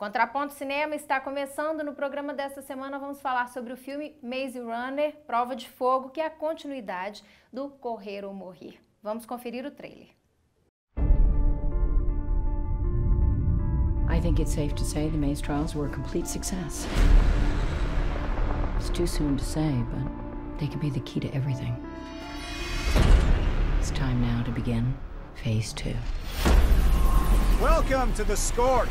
Contraponto Cinema está começando. No programa desta semana vamos falar sobre o filme Maze Runner, Prova de Fogo, que é a continuidade do Correr ou Morrer. Vamos conferir o trailer. I think it's safe to say the maze trials were a complete success. It's too soon to say, but they could be the key to everything. It's time now to begin Phase 2. Welcome to the Scorch!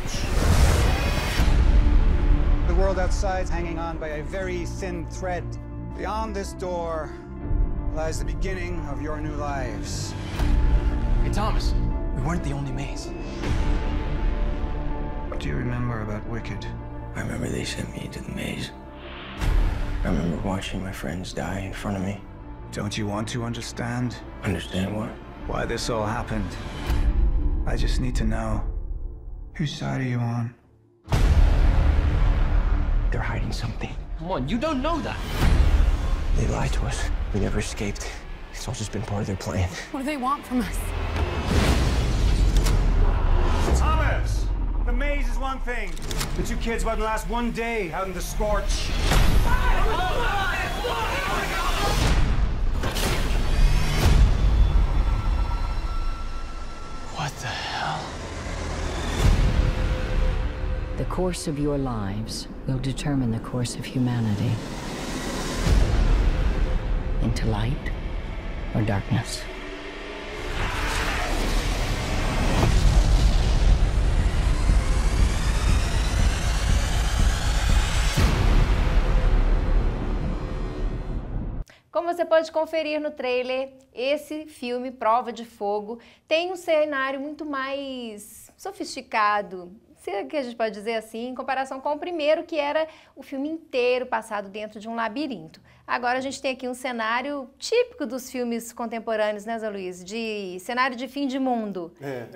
The world outside is hanging on by a very thin thread. Beyond this door lies the beginning of your new lives. Hey, Thomas, we weren't the only maze. What do you remember about Wicked? I remember they sent me into the maze. I remember watching my friends die in front of me. Don't you want to understand? Understand what? Why this all happened? I just need to know. Whose side are you on? They're hiding something. Come on, you don't know that. They lied to us. We never escaped. It's all just been part of their plan. What do they want from us? Thomas! The maze is one thing. The two kids wouldn't last one day out in the Scorch. What the hell? The course of your lives will determine the course of humanity. Into light or darkness. Como você pode conferir no trailer, esse filme, Prova de Fogo, tem um cenário muito mais sofisticado, se é que a gente pode dizer assim, em comparação com o primeiro, que era o filme inteiro passado dentro de um labirinto. Agora a gente tem aqui um cenário típico dos filmes contemporâneos, né, Zé Luiz? De cenário de fim de mundo. Né?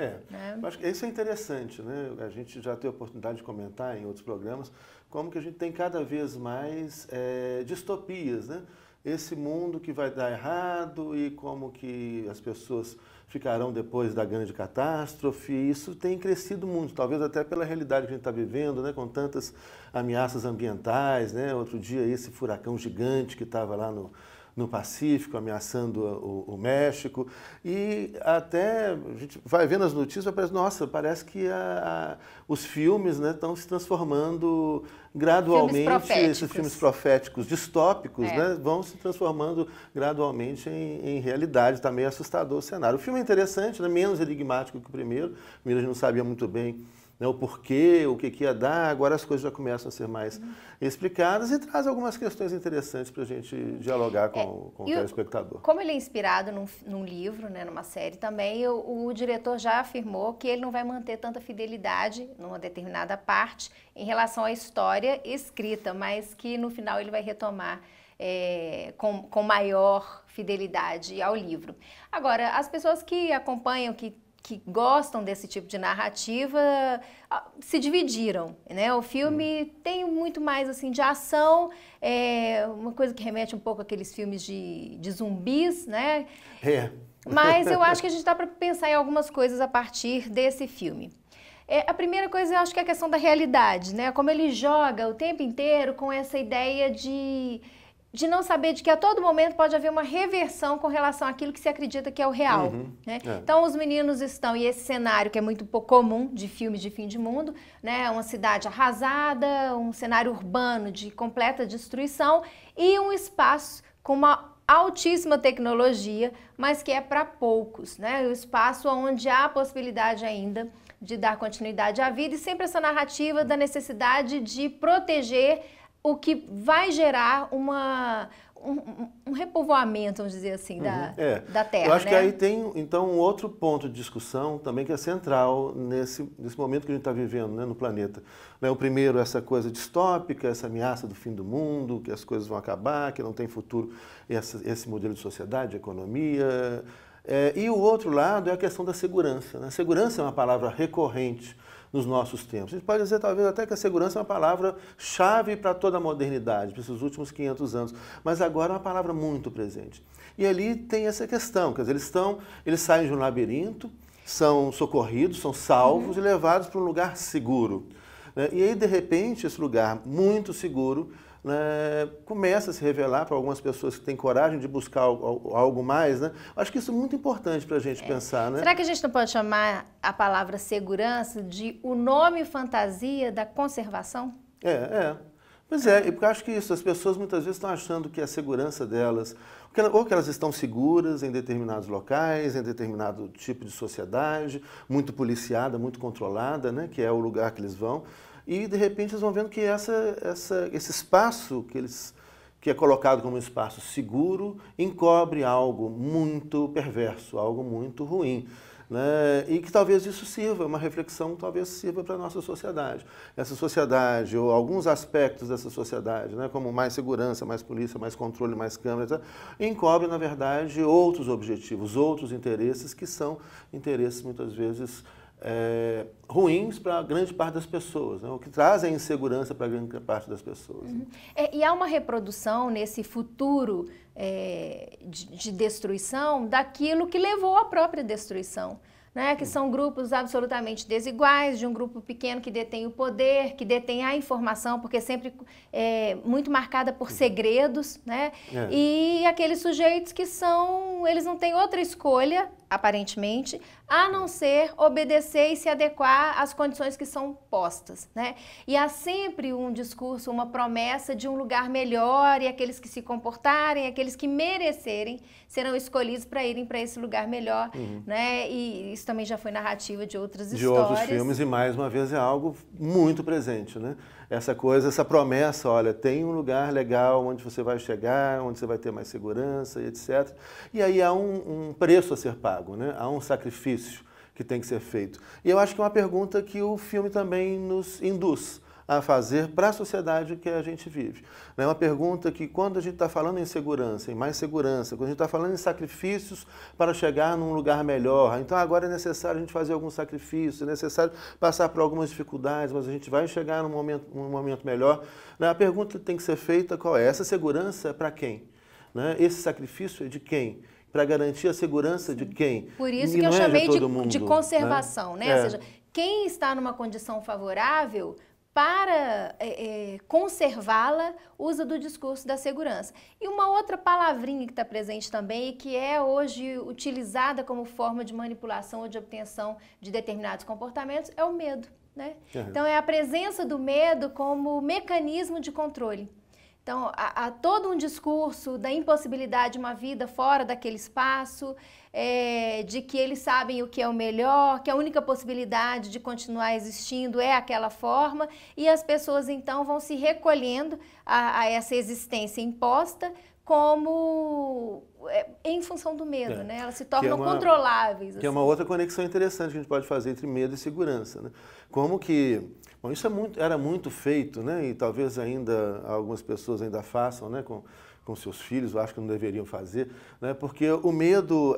Eu acho que isso é interessante, né? A gente já teve a oportunidade de comentar em outros programas como que a gente tem cada vez mais distopias, né? Esse mundo que vai dar errado e como que as pessoas ficarão depois da grande catástrofe. Isso tem crescido muito, talvez até pela realidade que a gente está vivendo, né, com tantas ameaças ambientais, né? Outro dia esse furacão gigante que estava lá no Pacífico, ameaçando o México, e até a gente vai vendo as notícias, parece que os filmes, né, estão se transformando gradualmente, esses filmes proféticos, distópicos, né, vão se transformando gradualmente em realidade. Está meio assustador o cenário. O filme é interessante, né, menos enigmático que o primeiro. O primeiro a gente não sabia muito bem, né, o porquê, o que ia dar. Agora as coisas já começam a ser mais explicadas e traz algumas questões interessantes para a gente dialogar com o telespectador. Como ele é inspirado num livro, né, numa série também, o diretor já afirmou que ele não vai manter tanta fidelidade numa determinada parte em relação à história escrita, mas que no final ele vai retomar com maior fidelidade ao livro. Agora, as pessoas que acompanham, que gostam desse tipo de narrativa, se dividiram, né? O filme tem muito mais assim de ação, uma coisa que remete um pouco àqueles filmes de zumbis, né? Mas eu acho que a gente dá para pensar em algumas coisas a partir desse filme. A primeira coisa, eu acho que é a questão da realidade, né? Como ele joga o tempo inteiro com essa ideia de não saber de que a todo momento pode haver uma reversão com relação àquilo que se acredita que é o real. Né? Então os meninos estão, e esse cenário que é muito pouco comum de filmes de fim de mundo, né? Uma cidade arrasada, um cenário urbano de completa destruição e um espaço com uma altíssima tecnologia, mas que é para poucos, né? O espaço onde há a possibilidade ainda de dar continuidade à vida e sempre essa narrativa da necessidade de proteger o que vai gerar um repovoamento, vamos dizer assim, da Terra. Eu acho que né? aí tem, então, um outro ponto de discussão também que é central nesse momento que a gente está vivendo, né, no planeta. O primeiro, essa coisa distópica, essa ameaça do fim do mundo, que as coisas vão acabar, que não tem futuro esse modelo de sociedade, de economia. E o outro lado é a questão da segurança. Né? Segurança é uma palavra recorrente nos nossos tempos. A gente pode dizer, talvez, até que a segurança é uma palavra-chave para toda a modernidade, para esses últimos 500 anos, mas agora é uma palavra muito presente. E ali tem essa questão, quer dizer, eles saem de um labirinto, são socorridos, são salvos e levados para um lugar seguro. né? E aí, de repente, esse lugar muito seguro, né, começa a se revelar para algumas pessoas que têm coragem de buscar algo mais, né? Acho que isso é muito importante para a gente pensar, né? Será que a gente não pode chamar a palavra segurança de o nome fantasia da conservação? Pois é, porque eu acho que isso, as pessoas muitas vezes estão achando que a segurança delas, ou que elas estão seguras em determinados locais, em determinado tipo de sociedade, muito policiada, muito controlada, né, que é o lugar que eles vão, e de repente eles vão vendo que esse espaço que é colocado como um espaço seguro encobre algo muito perverso, algo muito ruim. Né? E que talvez isso sirva, uma reflexão talvez sirva para a nossa sociedade. Essa sociedade, ou alguns aspectos dessa sociedade, né? Como mais segurança, mais polícia, mais controle, mais câmera, encobre, na verdade, outros objetivos, outros interesses que são interesses, muitas vezes, ruins para a grande parte das pessoas, né? O que trazem insegurança para a grande parte das pessoas. Né? E há uma reprodução nesse futuro de destruição daquilo que levou à própria destruição, né? Que são grupos absolutamente desiguais, de um grupo pequeno que detém o poder, que detém a informação, porque sempre muito marcada por segredos, né? E aqueles sujeitos que eles não têm outra escolha, aparentemente, a não ser obedecer e se adequar às condições que são postas, né? E há sempre um discurso, uma promessa de um lugar melhor, e aqueles que se comportarem, aqueles que merecerem, serão escolhidos para irem para esse lugar melhor, né? E isso também já foi narrativa de outras histórias. De outros filmes, e mais uma vez é algo muito presente, né? Essa coisa, essa promessa, olha, tem um lugar legal onde você vai chegar, onde você vai ter mais segurança e etc. E aí há um preço a ser pago, né? Há um sacrifício que tem que ser feito. E eu acho que é uma pergunta que o filme também nos induz a fazer para a sociedade que a gente vive. É uma pergunta que, quando a gente está falando em segurança, em mais segurança, quando a gente está falando em sacrifícios para chegar num lugar melhor, então agora é necessário a gente fazer algum sacrifício, é necessário passar por algumas dificuldades, mas a gente vai chegar num momento melhor. A pergunta que tem que ser feita, qual é? Essa segurança é para quem? Esse sacrifício é de quem? Para garantir a segurança de quem? Por isso que eu chamei de conservação, né? Ou seja, quem está numa condição favorável para conservá-la, usa do discurso da segurança. E uma outra palavrinha que está presente também e que é hoje utilizada como forma de manipulação ou de obtenção de determinados comportamentos é o medo, né? Então é a presença do medo como mecanismo de controle. Então, há todo um discurso da impossibilidade de uma vida fora daquele espaço, de que eles sabem o que é o melhor, que a única possibilidade de continuar existindo é aquela forma, e as pessoas então vão se recolhendo a essa existência imposta como em função do medo, né? Elas se tornam controláveis. Que é uma outra conexão interessante que a gente pode fazer entre medo e segurança, né? Como que... Bom, isso era muito feito, né? E talvez ainda algumas pessoas ainda façam, né? Com seus filhos, eu acho que não deveriam fazer, né? Porque o medo...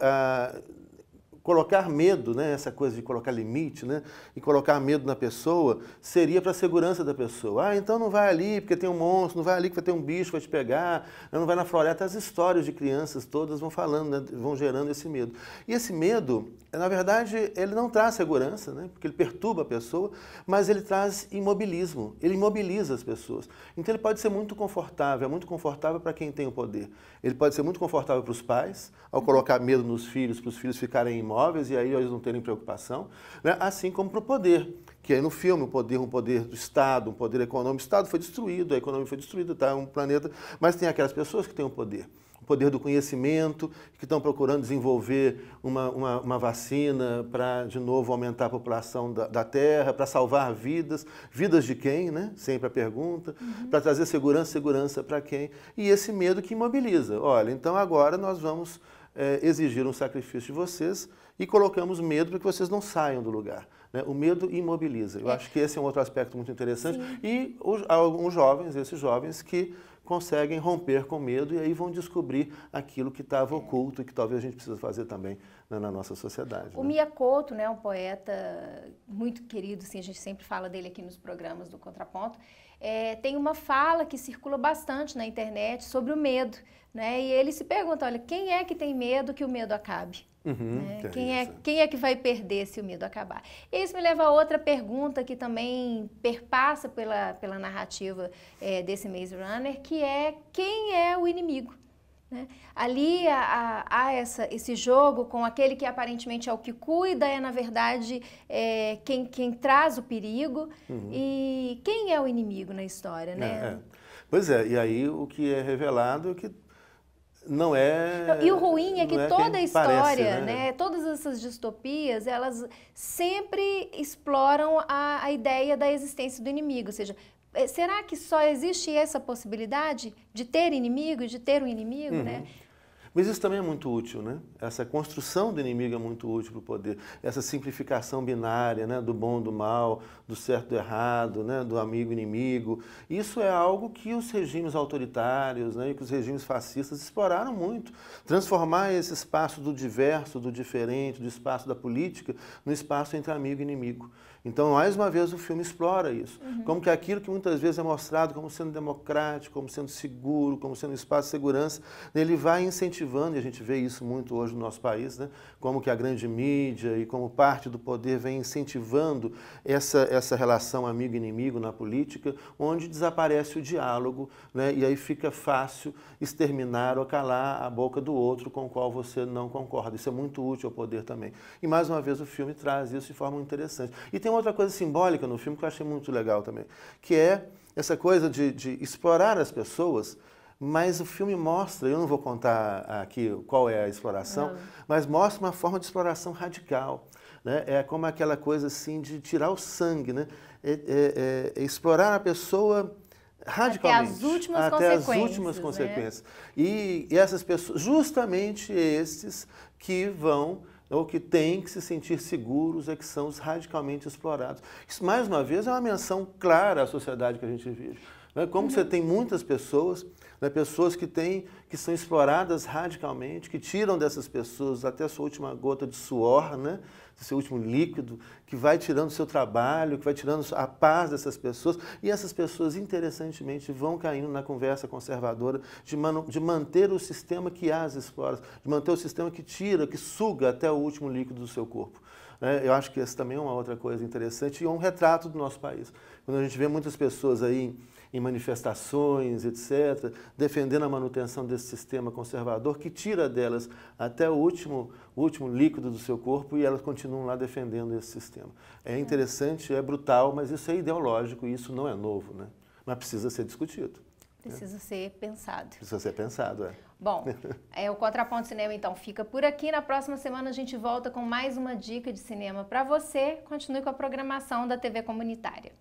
colocar medo, né, essa coisa de colocar limite, né, e colocar medo na pessoa, seria para a segurança da pessoa. Então não vai ali porque tem um monstro, não vai ali que vai ter um bicho que vai te pegar, não vai na floresta. As histórias de crianças todas vão falando, né, vão gerando esse medo. E esse medo, na verdade, ele não traz segurança, né, porque ele perturba a pessoa, mas ele traz imobilismo, ele imobiliza as pessoas. Então ele pode ser muito confortável, é muito confortável para quem tem o poder. Ele pode ser muito confortável para os pais, ao colocar medo nos filhos, para os filhos ficarem imóveis e aí eles não terem preocupação, né? Assim como para o poder, que aí no filme um poder do Estado, um poder econômico. O Estado foi destruído, a economia foi destruída, tá? Um planeta, mas tem aquelas pessoas que têm o poder do conhecimento, que estão procurando desenvolver uma vacina para, de novo, aumentar a população da Terra, para salvar vidas. Vidas de quem, né? Sempre a pergunta. Para trazer segurança para quem? E esse medo que imobiliza. Olha, então agora nós vamos exigir um sacrifício de vocês e colocamos medo para que vocês não saiam do lugar. Né? O medo imobiliza. Eu acho que esse é um outro aspecto muito interessante. Sim. E alguns jovens, esses jovens que conseguem romper com medo e aí vão descobrir aquilo que estava oculto e que talvez a gente precisa fazer também, né, na nossa sociedade. O Miyakoto, né, um poeta muito querido, assim, a gente sempre fala dele aqui nos programas do Contraponto, tem uma fala que circula bastante na internet sobre o medo, né? E ele se pergunta, olha, quem é que tem medo que o medo acabe? Né? Quem é que vai perder se o medo acabar? E isso me leva a outra pergunta que também perpassa pela narrativa desse Maze Runner, que é quem é o inimigo? Né? Ali há esse jogo com aquele que aparentemente é o que cuida, na verdade quem traz o perigo. E quem é o inimigo na história, né? Pois é, e aí o que é revelado é que não é... E o ruim é que toda a história, parece, né? Todas essas distopias, elas sempre exploram a ideia da existência do inimigo, ou seja, será que só existe essa possibilidade de ter inimigo, de ter um inimigo, né? Mas isso também é muito útil, né? Essa construção do inimigo é muito útil para o poder. Essa simplificação binária, né? Do bom, do mal, do certo, do errado, né? Do amigo, inimigo. Isso é algo que os regimes autoritários, né? E que os regimes fascistas exploraram muito. Transformar esse espaço do diverso, do diferente, do espaço da política, no espaço entre amigo e inimigo. Então, mais uma vez, o filme explora isso. Como que aquilo que muitas vezes é mostrado como sendo democrático, como sendo seguro, como sendo um espaço de segurança, ele vai incentivando, e a gente vê isso muito hoje no nosso país, né? Como que a grande mídia e como parte do poder vem incentivando essa relação amigo-inimigo na política, onde desaparece o diálogo, né? E aí fica fácil exterminar ou calar a boca do outro com o qual você não concorda. Isso é muito útil ao poder também. E, mais uma vez, o filme traz isso de forma interessante. E tem outra coisa simbólica no filme que eu achei muito legal também, que é essa coisa de explorar as pessoas, mas o filme mostra, eu não vou contar aqui qual é a exploração, mas mostra uma forma de exploração radical, né? É como aquela coisa assim de tirar o sangue, né? Explorar a pessoa radicalmente. Até as últimas consequências. Né? E essas pessoas, justamente esses que vão ou que têm que se sentir seguros é que são os radicalmente explorados. Isso, mais uma vez, é uma menção clara à sociedade que a gente vive. Né? Como você tem muitas pessoas, né, pessoas que são exploradas radicalmente, que tiram dessas pessoas até a sua última gota de suor, né, seu último líquido, que vai tirando o seu trabalho, que vai tirando a paz dessas pessoas, e essas pessoas, interessantemente, vão caindo na conversa conservadora de manter o sistema que as explora, de manter o sistema que tira, que suga até o último líquido do seu corpo. Eu acho que essa também é uma outra coisa interessante e é um retrato do nosso país. Quando a gente vê muitas pessoas aí em manifestações, etc., defendendo a manutenção desse sistema conservador que tira delas até o último líquido do seu corpo e elas continuam lá defendendo esse sistema. É interessante, é brutal, mas isso é ideológico e isso não é novo, né? Mas precisa ser discutido. Precisa ser pensado. Precisa ser pensado, Bom, o Contraponto Cinema, então, fica por aqui. Na próxima semana a gente volta com mais uma dica de cinema para você. Continue com a programação da TV Comunitária.